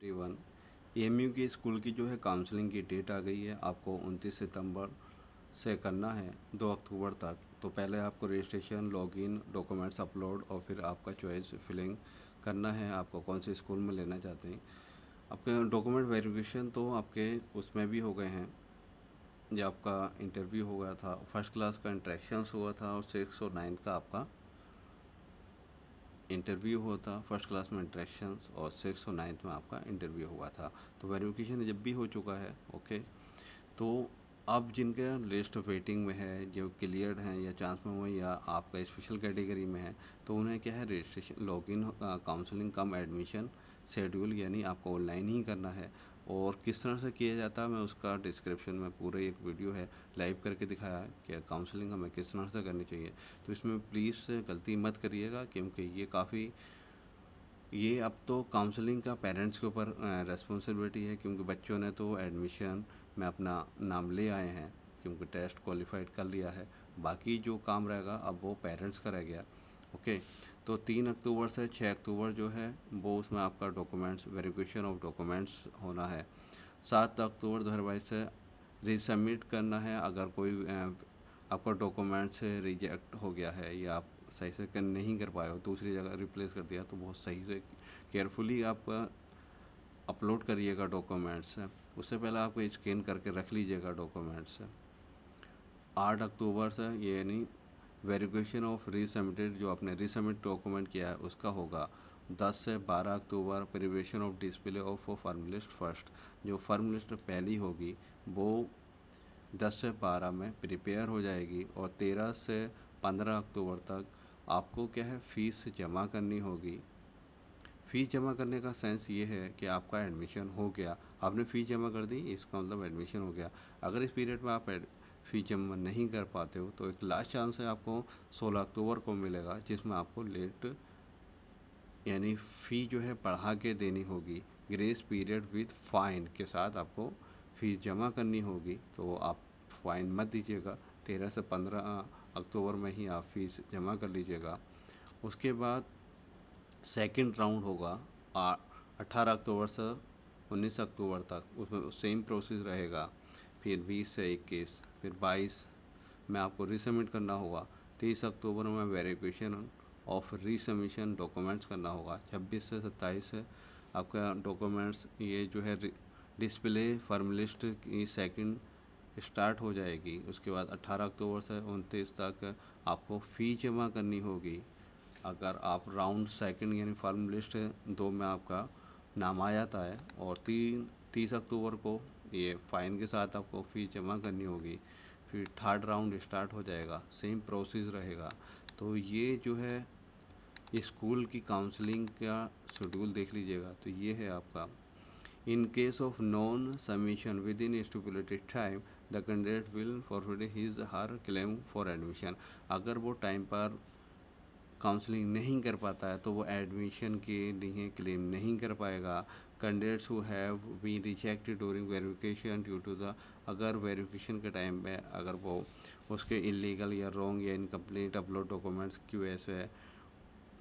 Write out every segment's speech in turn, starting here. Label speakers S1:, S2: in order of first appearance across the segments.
S1: Everyone, AMU की school की जो है काउंसलिंग की डेट आ गई है। आपको 29 सितंबर से करना है 2 अक्टूबर तक। तो पहले आपको रजिस्ट्रेशन, लॉगिन, डॉक्यूमेंट्स अपलोड और फिर आपका चॉइस फिलिंग करना है। आपको कौन से स्कूल में लेना चाहते हैं। आपके डॉक्यूमेंट वेरिफिकेशन तो आपके उसमें भी हो गए हैं। ये आपका इंटरव्यू हो गया था, फर्स्ट क्लास का इंट्रैक्शंस हुआ था और 6 और 9 का आपका इंटरव्यू हुआ था। फर्स्ट क्लास में इंट्रैक्शंस और 6 और 9 में आपका इंटरव्यू हुआ था। तो वेरिफिकेशन जब भी हो चुका है, ओके। तो अब जिनका लिस्ट वेटिंग में है, जो क्लियर्ड हैं या चांस में हुए या आपका स्पेशल कैटेगरी में है, तो उन्हें क्या है, रजिस्ट्रेशन, लॉगिन, काउंसलिंग कम एडमिशन शेड्यूल यानी आपको ऑनलाइन ही करना है। और किस तरह से किया जाता है मैं उसका डिस्क्रिप्शन में पूरे एक वीडियो है, लाइव करके दिखाया है कि काउंसलिंग हमें किस तरह से करनी चाहिए। तो इसमें प्लीज़ गलती मत करिएगा, क्योंकि ये अब तो काउंसलिंग का पेरेंट्स के ऊपर रेस्पॉन्सिबिलिटी है, क्योंकि बच्चों ने तो एडमिशन में अपना नाम ले आए हैं, क्योंकि टेस्ट क्वालिफाइड कर लिया है। बाकी जो काम रहेगा अब वो पेरेंट्स का रह गया, ओके। तो 3 अक्टूबर से 6 अक्टूबर जो है वो उसमें आपका डॉक्यूमेंट्स, वेरिफिकेशन ऑफ डॉक्यूमेंट्स होना है। 7 अक्टूबर 2022 से रिसबमिट करना है। अगर कोई आपका डॉक्यूमेंट से रिजेक्ट हो गया है या आप सही से नहीं कर पाए हो, दूसरी जगह रिप्लेस कर दिया, तो बहुत सही से केयरफुली आप अपलोड करिएगा डॉक्यूमेंट्स। उससे पहले आप स्कैन करके रख लीजिएगा डॉक्यूमेंट्स। 8 अक्टूबर से यानी वेरिफिकेशन ऑफ रीसबमिटेड, जो आपने रीसबमिट डॉक्यूमेंट किया है उसका होगा। 10 से 12 October preparation of display of form list first, जो फॉर्म लिस्ट पहली होगी वो 10 से 12 में प्रिपेयर हो जाएगी। और 13 से 15 अक्टूबर तक आपको क्या है, फ़ीस जमा करनी होगी। फ़ीस जमा करने का सेंस ये है कि आपका एडमिशन हो गया, आपने फ़ीस जमा कर दी, इसका मतलब एडमिशन हो गया। अगर इस पीरियड में आप फ़ीस जमा नहीं कर पाते हो तो एक लास्ट चांस है, आपको 16 अक्टूबर को मिलेगा, जिसमें आपको लेट यानी फ़ी जो है बढ़ा के देनी होगी। ग्रेस पीरियड विद फ़ाइन के साथ आपको फ़ीस जमा करनी होगी। तो आप फ़ाइन मत दीजिएगा, 13 से 15 अक्टूबर में ही आप फ़ीस जमा कर लीजिएगा। उसके बाद सेकंड राउंड होगा 18 अक्टूबर से 19 अक्टूबर तक, उसमें सेम प्रोसेस रहेगा। फिर 20 से 21, फिर 22 में आपको रीसबमिट करना होगा। 30 अक्टूबर में वेरिफिकेशन ऑफ रीसबमिशन डॉक्यूमेंट्स करना होगा। 26 से 27 से आपका डॉक्यूमेंट्स ये जो है डिस्प्ले फॉर्म लिस्ट की सेकंड स्टार्ट हो जाएगी। उसके बाद 18 अक्टूबर से 29 तक आपको फ़ी जमा करनी होगी। अगर आप राउंड सेकंड यानी फॉर्म लिस्ट 2 में आपका नाम आ जाता है, और 30 अक्टूबर को ये फ़ाइन के साथ आपको फ़ीस जमा करनी होगी। फिर थर्ड राउंड स्टार्ट हो जाएगा, सेम प्रोसेस रहेगा। तो ये जो है स्कूल की काउंसलिंग का शेड्यूल देख लीजिएगा। तो ये है आपका। In case of non submission with in stipulated time, the candidate will forward his her claim for admission. अगर वो टाइम पर काउंसलिंग नहीं कर पाता है तो वो एडमिशन के लिए क्लेम नहीं कर पाएगा। Candidates who have been rejected during verification due to the, अगर वेरिफिकेशन के टाइम पे अगर वो उसके इलीगल या रॉन्ग या इनकम्प्लीट अपलोड डॉक्यूमेंट्स की वजह से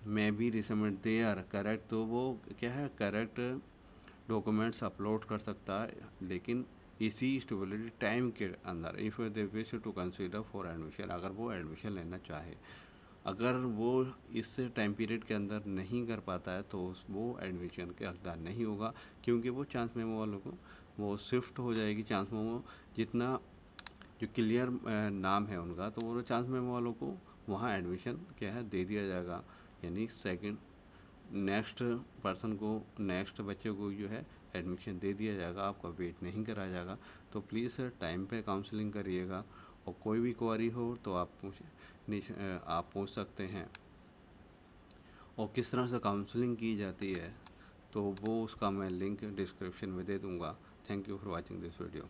S1: may be resubmit they are correct, तो वो क्या है, करेक्ट डॉक्यूमेंट्स अपलोड कर सकता है, लेकिन इसी स्टिपुलेटेड टाइम के अंदर, if they wish to consider for admission, अगर वो एडमिशन लेना चाहे। अगर वो इस टाइम पीरियड के अंदर नहीं कर पाता है तो वो एडमिशन के हकदार नहीं होगा, क्योंकि वो चांस मेमो वालों को वो शिफ्ट हो जाएगी। चांस मेमो जितना जो क्लियर नाम है उनका, तो वो चांस मेमो वालों को वहाँ एडमिशन क्या है दे दिया जाएगा। यानी सेकंड नेक्स्ट पर्सन को, नेक्स्ट बच्चे को जो है एडमिशन दे दिया जाएगा, आपका वेट नहीं कराया जाएगा। तो प्लीज़ टाइम पे काउंसलिंग करिएगा। और कोई भी क्वेरी हो तो आप पूछ सकते हैं। और किस तरह से काउंसलिंग की जाती है तो वो उसका मैं लिंक डिस्क्रिप्शन में दे दूँगा। Thank you for watching this video.